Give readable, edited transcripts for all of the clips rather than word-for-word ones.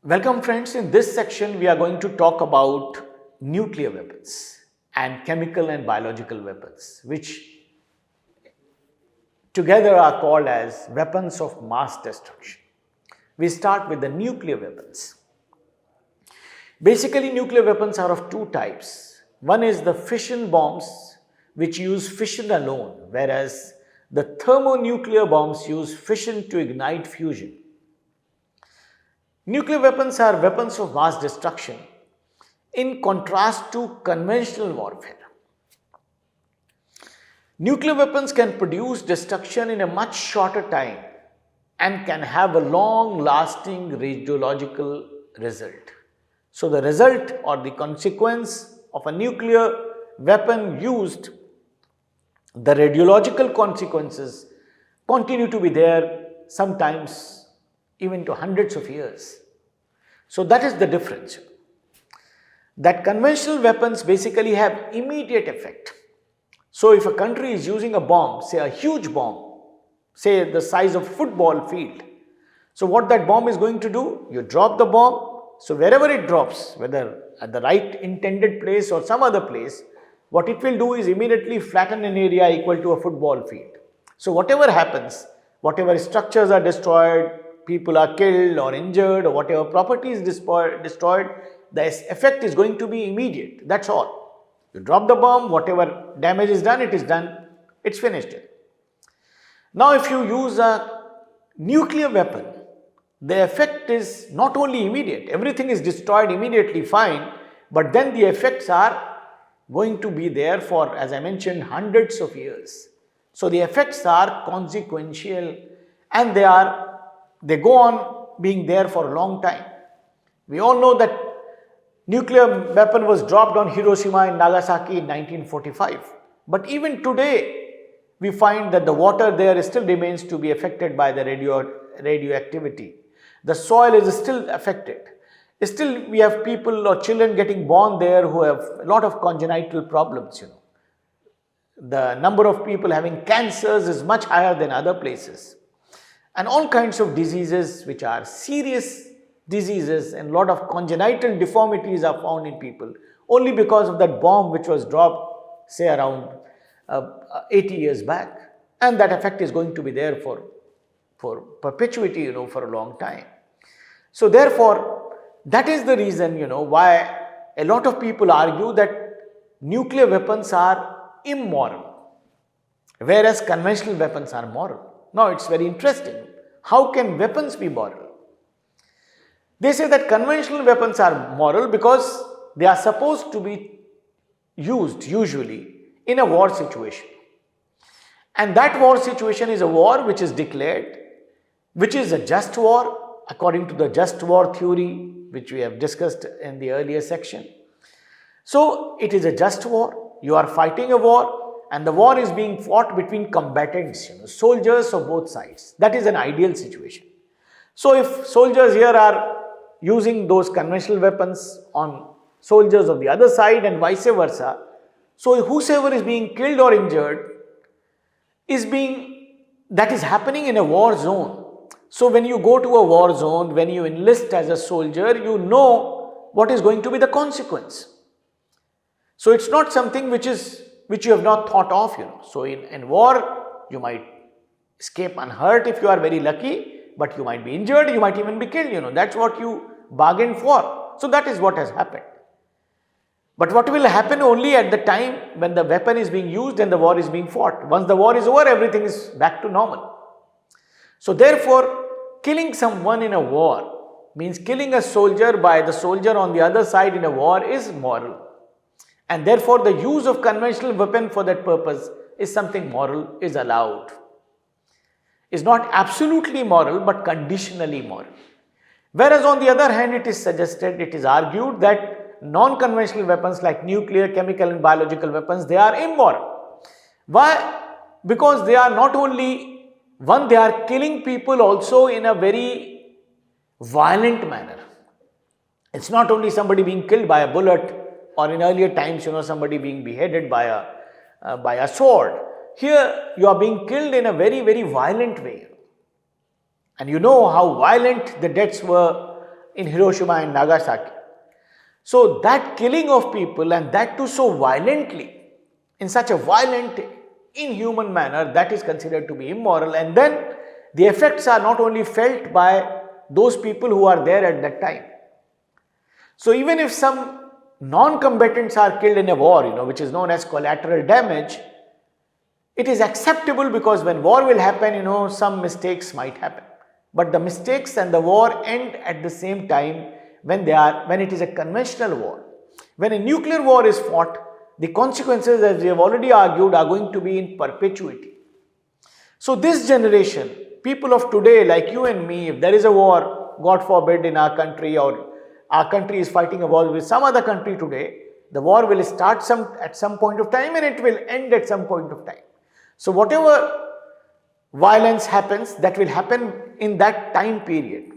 Welcome friends, in this section we are going to talk about nuclear weapons and chemical and biological weapons, which together are called as weapons of mass destruction. We start with the nuclear weapons. Basically, nuclear weapons are of two types. One is the fission bombs, which use fission alone, whereas the thermonuclear bombs use fission to ignite fusion. Nuclear weapons are weapons of mass destruction in contrast to conventional warfare. Nuclear weapons can produce destruction in a much shorter time and can have a long lasting radiological result. So, the result or the consequence of a nuclear weapon used, the radiological consequences continue to be there, sometimes even to hundreds of years. So that is the difference. That conventional weapons basically have immediate effect. So if a country is using a bomb, say a huge bomb, say the size of a football field, so what that bomb is going to do, you drop the bomb, so wherever it drops, whether at the right intended place or some other place, what it will do is immediately flatten an area equal to a football field. So whatever happens, whatever structures are destroyed, people are killed or injured or whatever property is destroyed, the effect is going to be immediate. That's all. You drop the bomb, whatever damage is done, it's finished. Now if you use a nuclear weapon, the effect is not only immediate, everything is destroyed immediately, fine, but then the effects are going to be there for, as I mentioned, hundreds of years. So the effects are consequential and they go on being there for a long time. We all know that nuclear weapon was dropped on Hiroshima and Nagasaki in 1945. But even today, we find that the water there still remains to be affected by the radioactivity. The soil is still affected. Still, we have people or children getting born there who have a lot of congenital problems, The number of people having cancers is much higher than other places. And all kinds of diseases which are serious diseases and a lot of congenital deformities are found in people only because of that bomb which was dropped, say around 80 years back. And that effect is going to be there for perpetuity, for a long time. So therefore, that is the reason, why a lot of people argue that nuclear weapons are immoral, whereas conventional weapons are moral. Now, it's very interesting. How can weapons be moral? They say that conventional weapons are moral because they are supposed to be used usually in a war situation. And that war situation is a war which is declared, which is a just war according to the just war theory which we have discussed in the earlier section. So, it is a just war. You are fighting a war. And the war is being fought between combatants, soldiers of both sides. That is an ideal situation. So if soldiers here are using those conventional weapons on soldiers of the other side and vice versa, so whosoever is being killed or injured that is happening in a war zone. So when you go to a war zone, when you enlist as a soldier, you know what is going to be the consequence. So it's not something which you have not thought of, So in war, you might escape unhurt if you are very lucky, but you might be injured, you might even be killed, That's what you bargained for. So that is what has happened. But what will happen only at the time when the weapon is being used and the war is being fought. Once the war is over, everything is back to normal. So therefore, killing someone in a war means killing a soldier by the soldier on the other side in a war is moral. And therefore, the use of conventional weapon for that purpose is something moral, is allowed. Is not absolutely moral, but conditionally moral. Whereas on the other hand, it is argued that non-conventional weapons like nuclear, chemical and biological weapons, they are immoral. Why? Because they are not only, they are killing people also in a very violent manner. It's not only somebody being killed by a bullet, or in earlier times, somebody being beheaded by a sword. Here, you are being killed in a very, very violent way. And you know how violent the deaths were in Hiroshima and Nagasaki. So that killing of people, and that too so violently, in such a violent, inhuman manner, that is considered to be immoral. And then the effects are not only felt by those people who are there at that time. So even if some non-combatants are killed in a war, which is known as collateral damage, it is acceptable because when war will happen, some mistakes might happen. But the mistakes and the war end at the same time when it is a conventional war. When a nuclear war is fought, the consequences, as we have already argued, are going to be in perpetuity. So this generation, people of today like you and me, if there is a war, God forbid, in our country, or our country is fighting a war with some other country today, the war will start at some point of time and it will end at some point of time. So whatever violence happens, that will happen in that time period.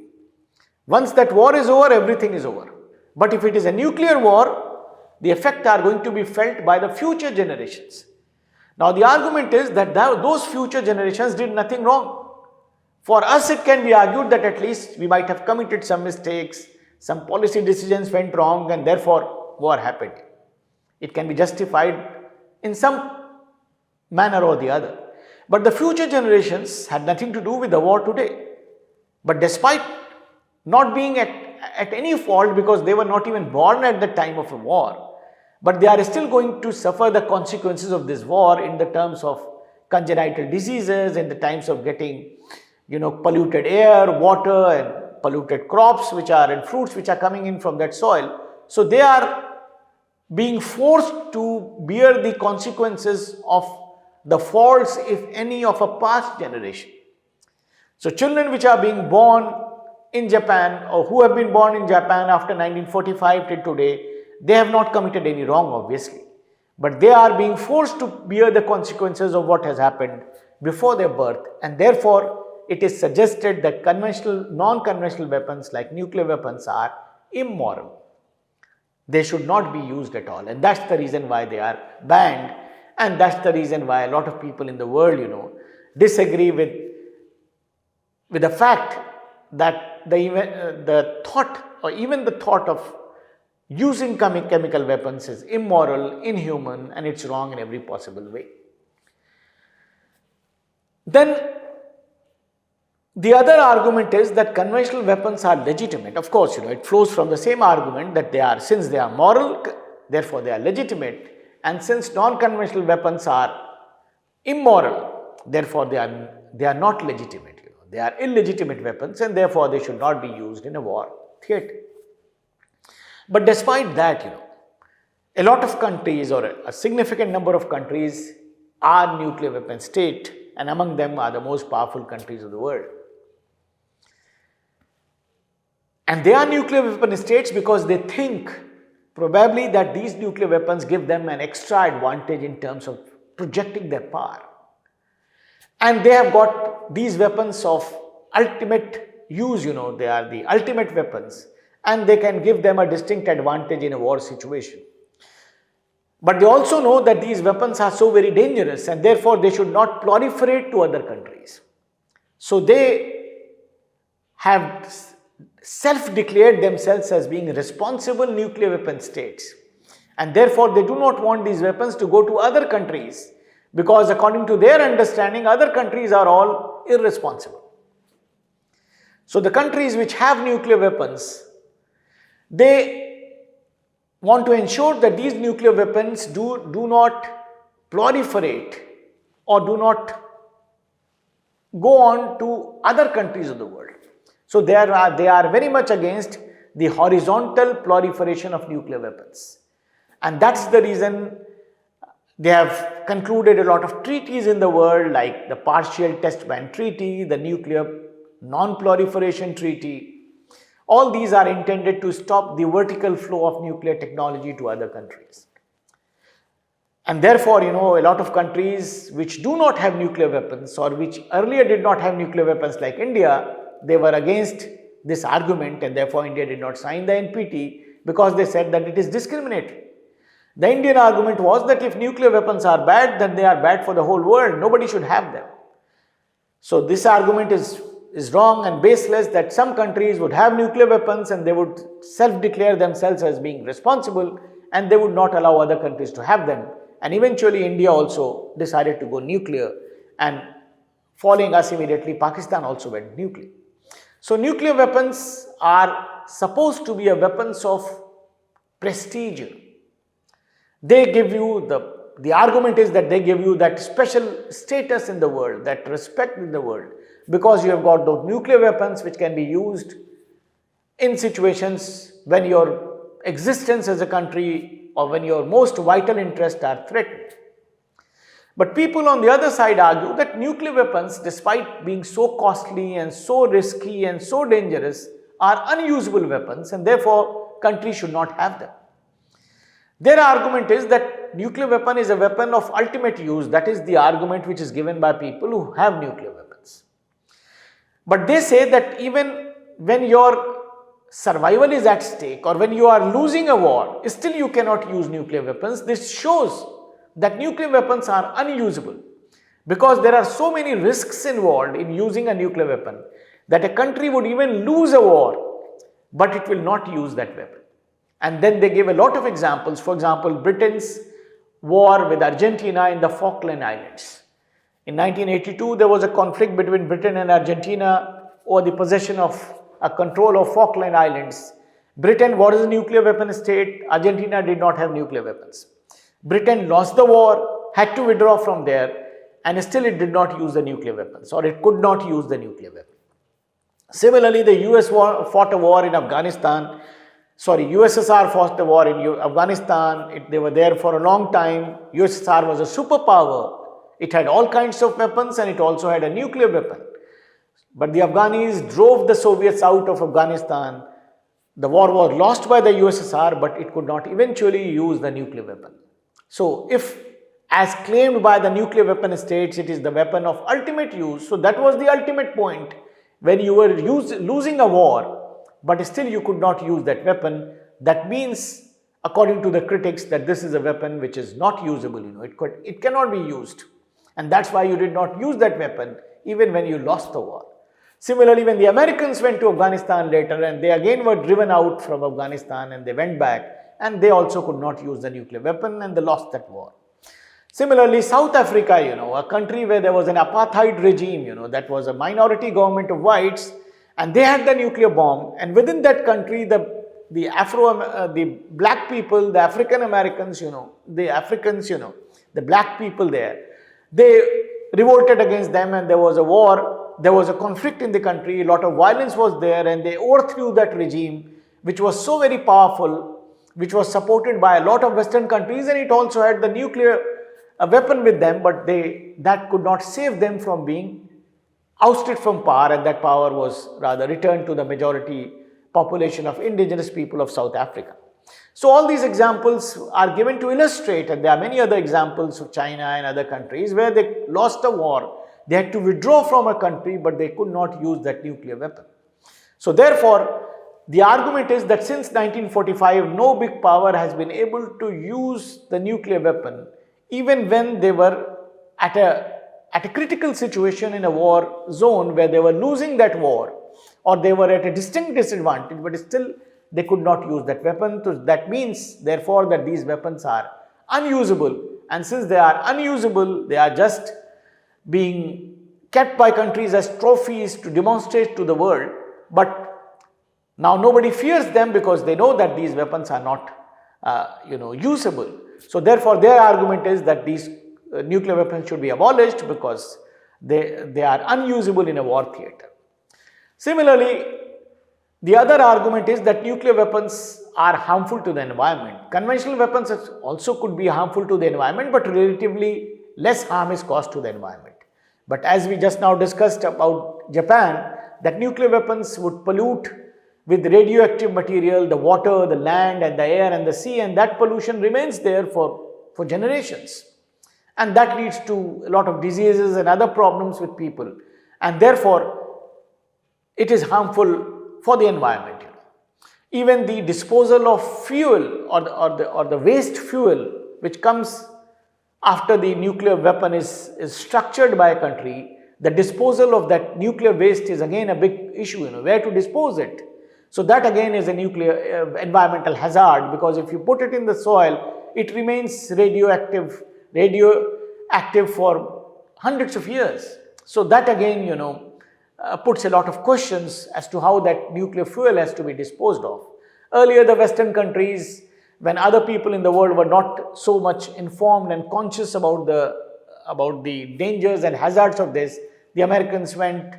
Once that war is over, everything is over. But if it is a nuclear war, the effects are going to be felt by the future generations. Now the argument is that those future generations did nothing wrong. For us, it can be argued that at least we might have committed some mistakes, some policy decisions went wrong, and therefore war happened. It can be justified in some manner or the other. But the future generations had nothing to do with the war today. But despite not being at any fault, because they were not even born at the time of a war, but they are still going to suffer the consequences of this war in the terms of congenital diseases, in the times of getting, polluted air, water, and polluted crops and fruits which are coming in from that soil. So they are being forced to bear the consequences of the faults, if any, of a past generation. So children which are being born in Japan, or who have been born in Japan after 1945 till today, they have not committed any wrong, obviously. But they are being forced to bear the consequences of what has happened before their birth, and therefore it is suggested that non-conventional weapons like nuclear weapons are immoral. They should not be used at all, and that's the reason why they are banned, and that's the reason why a lot of people in the world, disagree with the fact that the thought of using chemical weapons is immoral, inhuman, and it's wrong in every possible way. Then the other argument is that conventional weapons are legitimate. Of course, it flows from the same argument that since they are moral, therefore they are legitimate, and since non-conventional weapons are immoral, therefore they are not legitimate. They are illegitimate weapons, and therefore they should not be used in a war theatre. But despite that, a lot of countries, or a significant number of countries, are nuclear weapon state, and among them are the most powerful countries of the world. And they are nuclear weapon states because they think probably that these nuclear weapons give them an extra advantage in terms of projecting their power. And they have got these weapons of ultimate use, they are the ultimate weapons, and they can give them a distinct advantage in a war situation. But they also know that these weapons are so very dangerous, and therefore they should not proliferate to other countries. So they have self-declared themselves as being responsible nuclear weapon states, and therefore they do not want these weapons to go to other countries, because according to their understanding, other countries are all irresponsible. So the countries which have nuclear weapons, they want to ensure that these nuclear weapons do not proliferate or do not go on to other countries of the world. So they are very much against the horizontal proliferation of nuclear weapons. And that's the reason they have concluded a lot of treaties in the world, like the Partial Test Ban Treaty, the Nuclear Non-Proliferation Treaty. All these are intended to stop the vertical flow of nuclear technology to other countries. And therefore, a lot of countries which do not have nuclear weapons, or which earlier did not have nuclear weapons like India, they were against this argument, and therefore India did not sign the NPT because they said that it is discriminatory. The Indian argument was that if nuclear weapons are bad, then they are bad for the whole world. Nobody should have them. So this argument is is wrong and baseless, that some countries would have nuclear weapons and they would self-declare themselves as being responsible and they would not allow other countries to have them. And eventually India also decided to go nuclear, and following us immediately Pakistan also went nuclear. So nuclear weapons are supposed to be a weapons of prestige. They give you the argument is that they give you that special status in the world, that respect in the world, because you have got those nuclear weapons which can be used in situations when your existence as a country or when your most vital interests are threatened. But people on the other side argue that nuclear weapons, despite being so costly and so risky and so dangerous, are unusable weapons and therefore countries should not have them. Their argument is that nuclear weapon is a weapon of ultimate use. That is the argument which is given by people who have nuclear weapons. But they say that even when your survival is at stake or when you are losing a war, still you cannot use nuclear weapons. This shows that nuclear weapons are unusable because there are so many risks involved in using a nuclear weapon that a country would even lose a war, but it will not use that weapon. And then they give a lot of examples. For example, Britain's war with Argentina in the Falkland Islands. In 1982, there was a conflict between Britain and Argentina over the possession of a control of Falkland Islands. Britain was a nuclear weapon state. Argentina did not have nuclear weapons. Britain lost the war, had to withdraw from there, and still it did not use the nuclear weapons, or it could not use the nuclear weapon. Similarly, the fought a war in Afghanistan. USSR fought a war in Afghanistan. They were there for a long time. USSR was a superpower. It had all kinds of weapons and it also had a nuclear weapon. But the Afghanis drove the Soviets out of Afghanistan. The war was lost by the USSR, but it could not eventually use the nuclear weapon. So if, as claimed by the nuclear weapon states, it is the weapon of ultimate use, so that was the ultimate point when you were losing a war, but still you could not use that weapon. That means, according to the critics, that this is a weapon which is not usable. It cannot be used, and that's why you did not use that weapon even when you lost the war. Similarly, when the Americans went to Afghanistan later and they again were driven out from Afghanistan and they went back, and they also could not use the nuclear weapon and they lost that war. Similarly, South Africa, a country where there was an apartheid regime, that was a minority government of whites, and they had the nuclear bomb, and within that country, the black people, the African Americans, the Africans, the black people there, they revolted against them and there was a war, there was a conflict in the country, a lot of violence was there, and they overthrew that regime, which was so very powerful, which was supported by a lot of Western countries, and it also had the nuclear weapon with them, but that could not save them from being ousted from power, and that power was rather returned to the majority population of indigenous people of South Africa. So all these examples are given to illustrate, and there are many other examples of China and other countries where they lost a war, they had to withdraw from a country, but they could not use that nuclear weapon. So therefore, the argument is that since 1945, no big power has been able to use the nuclear weapon even when they were at a critical situation in a war zone where they were losing that war, or they were at a distinct disadvantage, but still they could not use that weapon. So that means, therefore, that these weapons are unusable, and since they are unusable, they are just being kept by countries as trophies to demonstrate to the world, but now nobody fears them because they know that these weapons are not usable. So therefore their argument is that these nuclear weapons should be abolished because they are unusable in a war theatre. Similarly, the other argument is that nuclear weapons are harmful to the environment. Conventional weapons also could be harmful to the environment, but relatively less harm is caused to the environment. But as we just now discussed about Japan, that nuclear weapons would pollute with radioactive material the water, the land and the air and the sea, and that pollution remains there for generations. And that leads to a lot of diseases and other problems with people, and therefore it is harmful for the environment. Even the disposal of fuel or the waste fuel which comes after the nuclear weapon is structured by a country, The disposal of that nuclear waste is again a big issue, where to dispose it. So that again is a nuclear environmental hazard, because if you put it in the soil, it remains radioactive for hundreds of years. So that again, puts a lot of questions as to how that nuclear fuel has to be disposed of. Earlier, the Western countries, when other people in the world were not so much informed and conscious about the dangers and hazards of this, the Americans went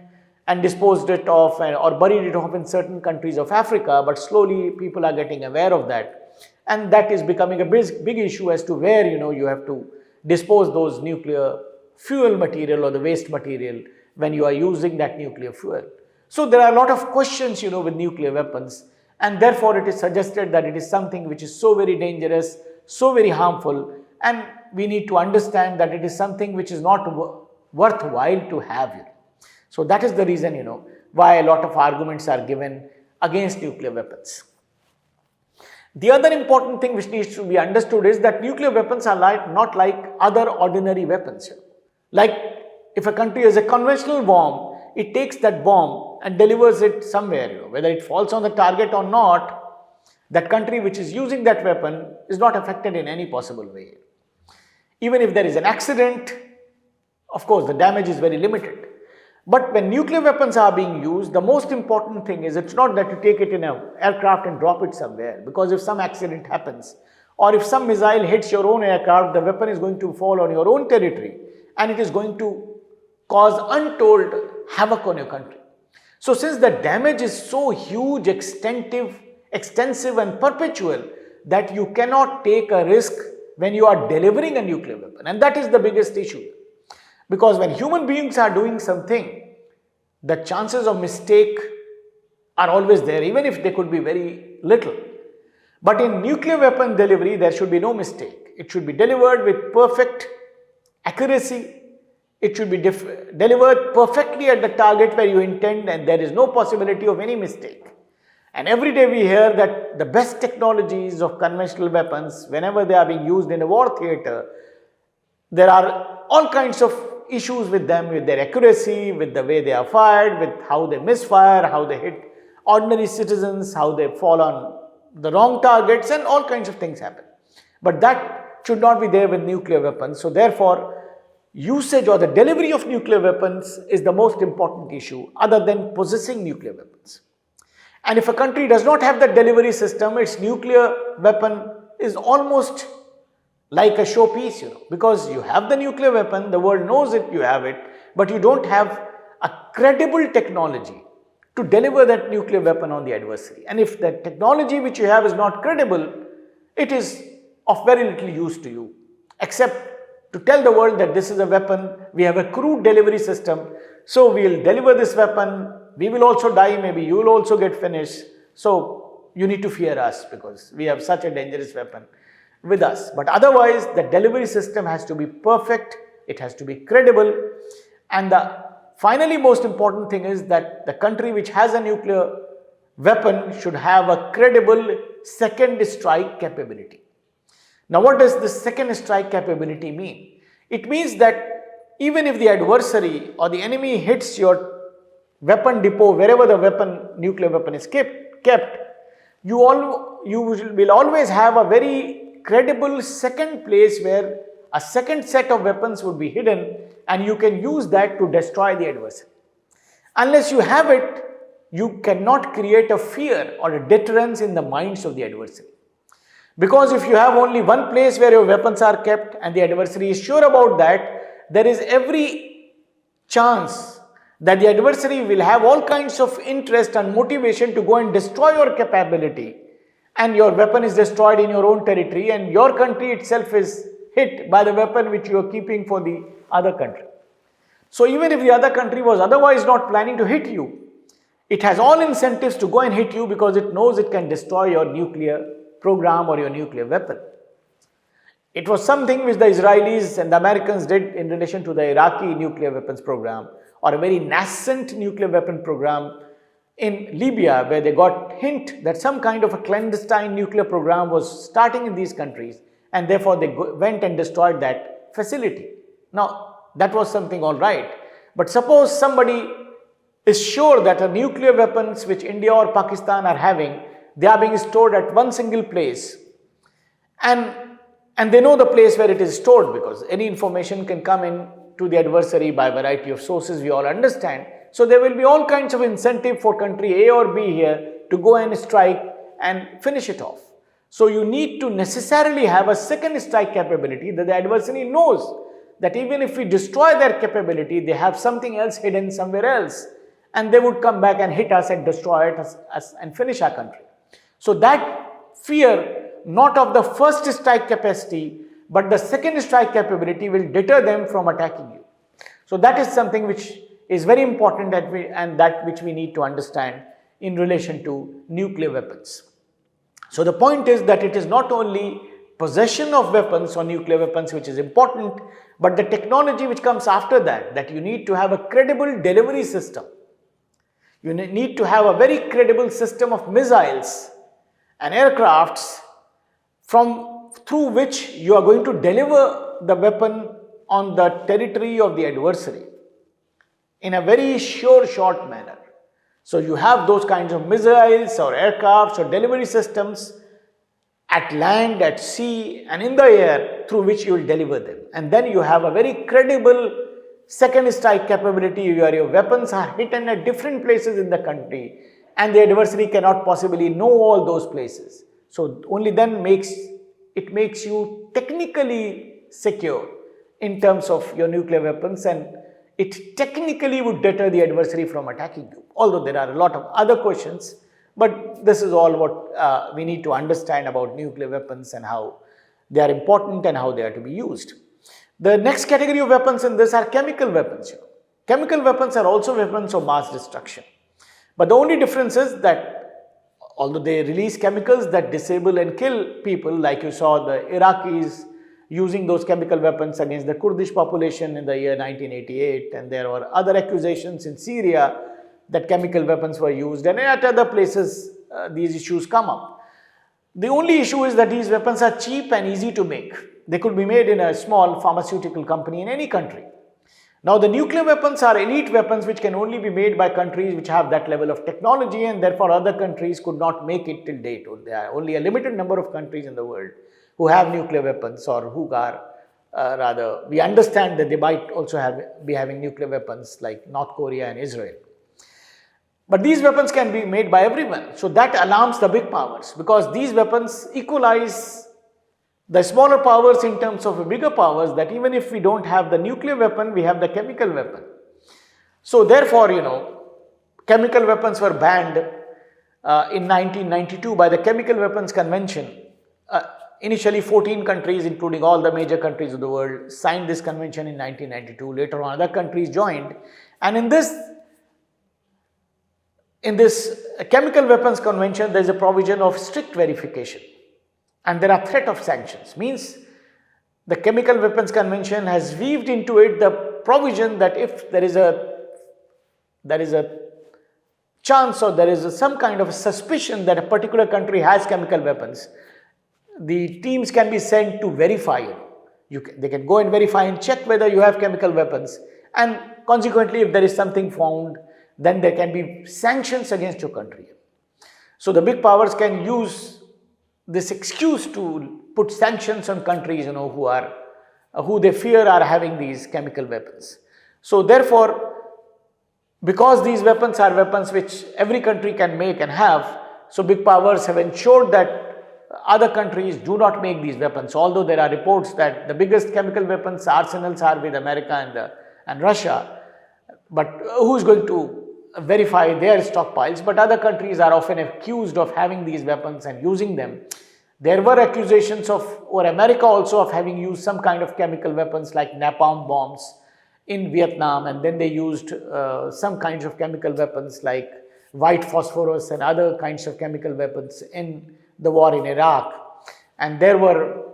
and disposed it off or buried it off in certain countries of Africa, but slowly people are getting aware of that. And that is becoming a big issue as to where, you have to dispose those nuclear fuel material or the waste material when you are using that nuclear fuel. So there are a lot of questions, with nuclear weapons, and therefore it is suggested that it is something which is so very dangerous, so very harmful, and we need to understand that it is something which is not worthwhile to have. So that is the reason, why a lot of arguments are given against nuclear weapons. The other important thing which needs to be understood is that nuclear weapons are not like other ordinary weapons. Like if a country has a conventional bomb, it takes that bomb and delivers it somewhere. Whether it falls on the target or not, that country which is using that weapon is not affected in any possible way. Even if there is an accident, of course, the damage is very limited. But when nuclear weapons are being used, the most important thing is it's not that you take it in an aircraft and drop it somewhere, because if some accident happens or if some missile hits your own aircraft, the weapon is going to fall on your own territory and it is going to cause untold havoc on your country. So since the damage is so huge, extensive and perpetual, that you cannot take a risk when you are delivering a nuclear weapon, and that is the biggest issue. Because when human beings are doing something, the chances of mistake are always there, even if they could be very little. But in nuclear weapon delivery, there should be no mistake. It should be delivered with perfect accuracy. It should be delivered perfectly at the target where you intend, and there is no possibility of any mistake. And every day we hear that the best technologies of conventional weapons, whenever they are being used in a war theatre, there are all kinds of issues with them, with their accuracy, with the way they are fired, with how they misfire, how they hit ordinary citizens, how they fall on the wrong targets, and all kinds of things happen. But that should not be there with nuclear weapons. So therefore, usage or the delivery of nuclear weapons is the most important issue, other than possessing nuclear weapons. And if a country does not have that delivery system, its nuclear weapon is almost like a showpiece, because you have the nuclear weapon, the world knows it, you have it, but you don't have a credible technology to deliver that nuclear weapon on the adversary. And if the technology which you have is not credible, it is of very little use to you, except to tell the world that this is a weapon, we have a crude delivery system, so we will deliver this weapon, we will also die, maybe you will also get finished, so you need to fear us because we have such a dangerous weapon with us. But otherwise, the delivery system has to be perfect, it has to be credible, and the finally most important thing is that the country which has a nuclear weapon should have a credible second strike capability. Now, what does this second strike capability mean? It means that even if the adversary or the enemy hits your weapon depot, wherever the nuclear weapon is kept, you will always have a very credible second place where a second set of weapons would be hidden, and you can use that to destroy the adversary. Unless you have it, you cannot create a fear or a deterrence in the minds of the adversary. Because if you have only one place where your weapons are kept and the adversary is sure about that, there is every chance that the adversary will have all kinds of interest and motivation to go and destroy your capability, and your weapon is destroyed in your own territory and your country itself is hit by the weapon which you are keeping for the other country. So even if the other country was otherwise not planning to hit you, it has all incentives to go and hit you because it knows it can destroy your nuclear program or your nuclear weapon. It was something which the Israelis and the Americans did in relation to the Iraqi nuclear weapons program, or a very nascent nuclear weapon program in Libya, where they got hint that some kind of a clandestine nuclear program was starting in these countries, and therefore they went and destroyed that facility. Now, that was something all right, But suppose somebody is sure that the nuclear weapons which India or Pakistan are having, they are being stored at one single place, and they know the place where it is stored, because any information can come in to the adversary by a variety of sources, we all understand. So there will be all kinds of incentive for country A or B here to go and strike and finish it off. So you need to necessarily have a second strike capability, that the adversary knows that even if we destroy their capability, they have something else hidden somewhere else, and they would come back and hit us and destroy us and finish our country. So that fear, not of the first strike capacity, but the second strike capability, will deter them from attacking you. So that is something which is very important, that which we need to understand in relation to nuclear weapons. So the point is that it is not only possession of weapons or nuclear weapons which is important, but the technology which comes after that, that you need to have a credible delivery system. You need to have a very credible system of missiles and aircrafts through which you are going to deliver the weapon on the territory of the adversary in a very sure, short manner. So you have those kinds of missiles or aircrafts or delivery systems at land, at sea, and in the air, through which you will deliver them. And then you have a very credible second strike capability where your weapons are hidden at different places in the country, and the adversary cannot possibly know all those places. So only then it makes you technically secure in terms of your nuclear weapons, and it technically would deter the adversary from attacking you. Although there are a lot of other questions, but this is all what we need to understand about nuclear weapons and how they are important and how they are to be used. The next category of weapons in this are chemical weapons. Chemical weapons are also weapons of mass destruction. But the only difference is that although they release chemicals that disable and kill people, like you saw the Iraqis using those chemical weapons against the Kurdish population in the year 1988, and there were other accusations in Syria that chemical weapons were used, and at other places these issues come up. The only issue is that these weapons are cheap and easy to make. They could be made in a small pharmaceutical company in any country. Now the nuclear weapons are elite weapons which can only be made by countries which have that level of technology, and therefore other countries could not make it till date. There are only a limited number of countries in the world who have nuclear weapons, or who are we understand that they might also be having nuclear weapons, like North Korea and Israel. But these weapons can be made by everyone. So that alarms the big powers, because these weapons equalize the smaller powers in terms of the bigger powers, that even if we don't have the nuclear weapon, we have the chemical weapon. So therefore, chemical weapons were banned in 1992 by the Chemical Weapons Convention. Initially 14 countries, including all the major countries of the world, signed this convention in 1992. Later on, other countries joined. And in this Chemical Weapons Convention, there is a provision of strict verification. And there are threat of sanctions. Means the Chemical Weapons Convention has weaved into it the provision that if there is a chance, or there is some kind of suspicion that a particular country has chemical weapons, the teams can be sent to verify. They can go and verify and check whether you have chemical weapons, and consequently if there is something found, then there can be sanctions against your country. So the big powers can use this excuse to put sanctions on countries who they fear are having these chemical weapons. So therefore, because these weapons are weapons which every country can make and have, so big powers have ensured that other countries do not make these weapons. Although there are reports that the biggest chemical weapons arsenals are with America and Russia, but who is going to verify their stockpiles? But other countries are often accused of having these weapons and using them. There were accusations or America also, of having used some kind of chemical weapons like napalm bombs in Vietnam, and then they used some kinds of chemical weapons like white phosphorus and other kinds of chemical weapons in the war in Iraq. And there were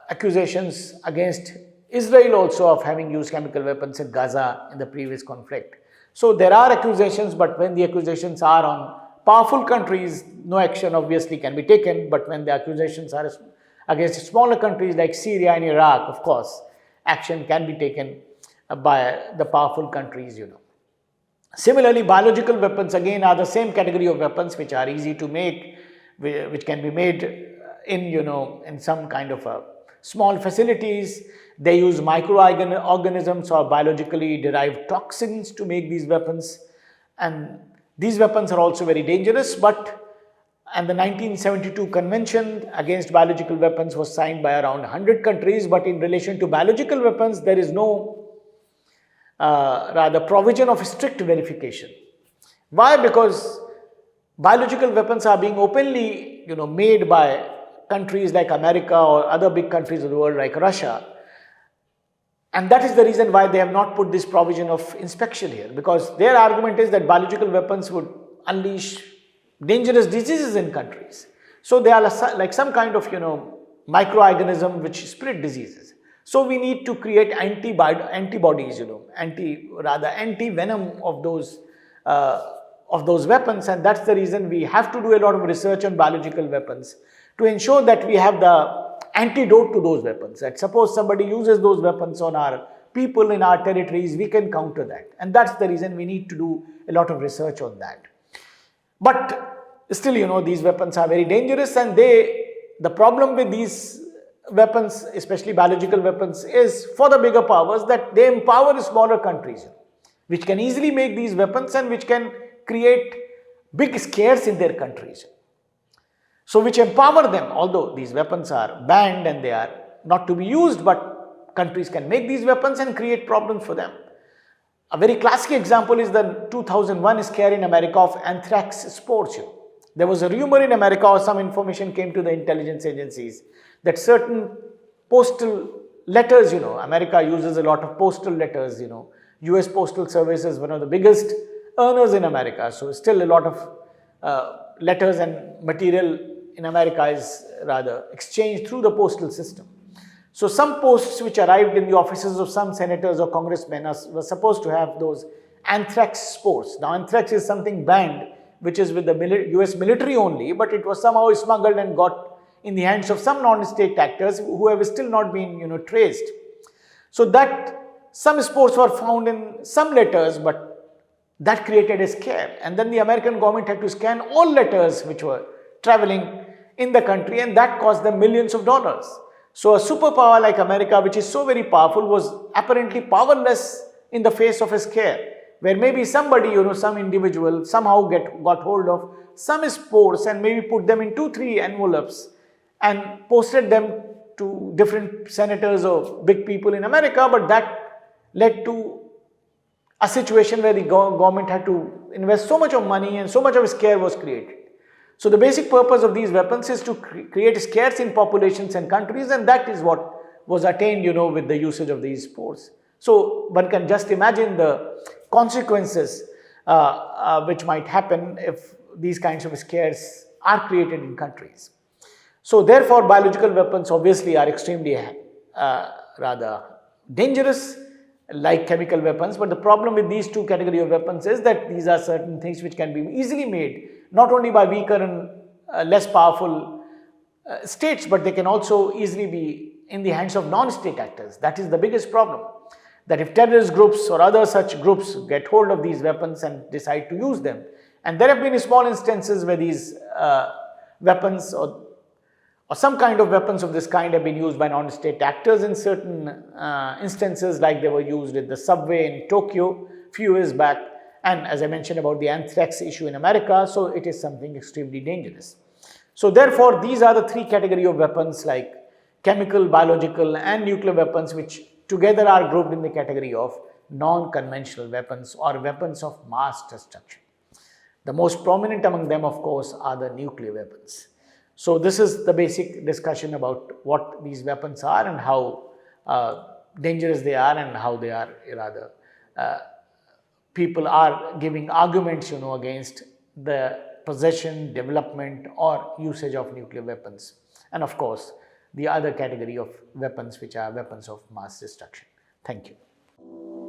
accusations against Israel also of having used chemical weapons in Gaza in the previous conflict. So there are accusations, but when the accusations are on powerful countries, no action obviously can be taken. But when the accusations are against smaller countries like Syria and Iraq, of course, action can be taken. by the powerful countries, Similarly, biological weapons again are the same category of weapons which are easy to make, which can be made in some kind of small facilities. They use microorganisms or biologically derived toxins to make these weapons, and these weapons are also very dangerous. And the 1972 Convention against biological weapons was signed by around 100 countries, but in relation to biological weapons, there is no rather provision of strict verification. Why? Because biological weapons are being openly made by countries like America or other big countries of the world like Russia, and that is the reason why they have not put this provision of inspection here, because their argument is that biological weapons would unleash dangerous diseases in countries. So they are like some kind of microorganism which spread diseases. So we need to create antibodies, anti-venom of those weapons, and that's the reason we have to do a lot of research on biological weapons to ensure that we have the antidote to those weapons. That suppose somebody uses those weapons on our people in our territories, we can counter that, and that's the reason we need to do a lot of research on that. But still, these weapons are very dangerous, and the problem with these weapons, especially biological weapons, is for the bigger powers that they empower smaller countries, which can easily make these weapons and which can create big scares in their countries. So which empower them, although these weapons are banned and they are not to be used, but countries can make these weapons and create problems for them. A very classic example is the 2001 scare in America of anthrax spores. There was a rumor in America, or some information came to the intelligence agencies, that certain postal letters, America uses a lot of postal letters, US Postal Service is one of the biggest earners in America. So still a lot of letters and material in America is rather exchanged through the postal system. So some posts which arrived in the offices of some senators or congressmen were supposed to have those anthrax spores. Now anthrax is something banned, which is with the US military only, but it was somehow smuggled and got in the hands of some non-state actors who have still not been traced. So that some spores were found in some letters, but that created a scare. And then the American government had to scan all letters which were traveling in the country, and that cost them millions of dollars. So a superpower like America, which is so very powerful, was apparently powerless in the face of a scare, where maybe somebody, some individual somehow got hold of some spores and maybe put them in 2-3 envelopes and posted them to different senators or big people in America, but that led to a situation where the government had to invest so much of money and so much of a scare was created. So the basic purpose of these weapons is to create scares in populations and countries, and that is what was attained, with the usage of these spores. So one can just imagine the consequences which might happen if these kinds of scares are created in countries. So therefore, biological weapons obviously are extremely rather dangerous, like chemical weapons. But the problem with these two categories of weapons is that these are certain things which can be easily made, not only by weaker and less powerful states, but they can also easily be in the hands of non-state actors. That is the biggest problem. That if terrorist groups or other such groups get hold of these weapons and decide to use them, and there have been small instances where these weapons or some kind of weapons of this kind have been used by non-state actors in certain instances, like they were used in the subway in Tokyo a few years back, and as I mentioned about the anthrax issue in America, so it is something extremely dangerous. So therefore, these are the three categories of weapons like chemical, biological and nuclear weapons, which together are grouped in the category of non-conventional weapons or weapons of mass destruction. The most prominent among them, of course, are the nuclear weapons. So this is the basic discussion about what these weapons are and how dangerous they are and how they are rather people are giving arguments against the possession, development or usage of nuclear weapons, and of course the other category of weapons which are weapons of mass destruction. Thank you.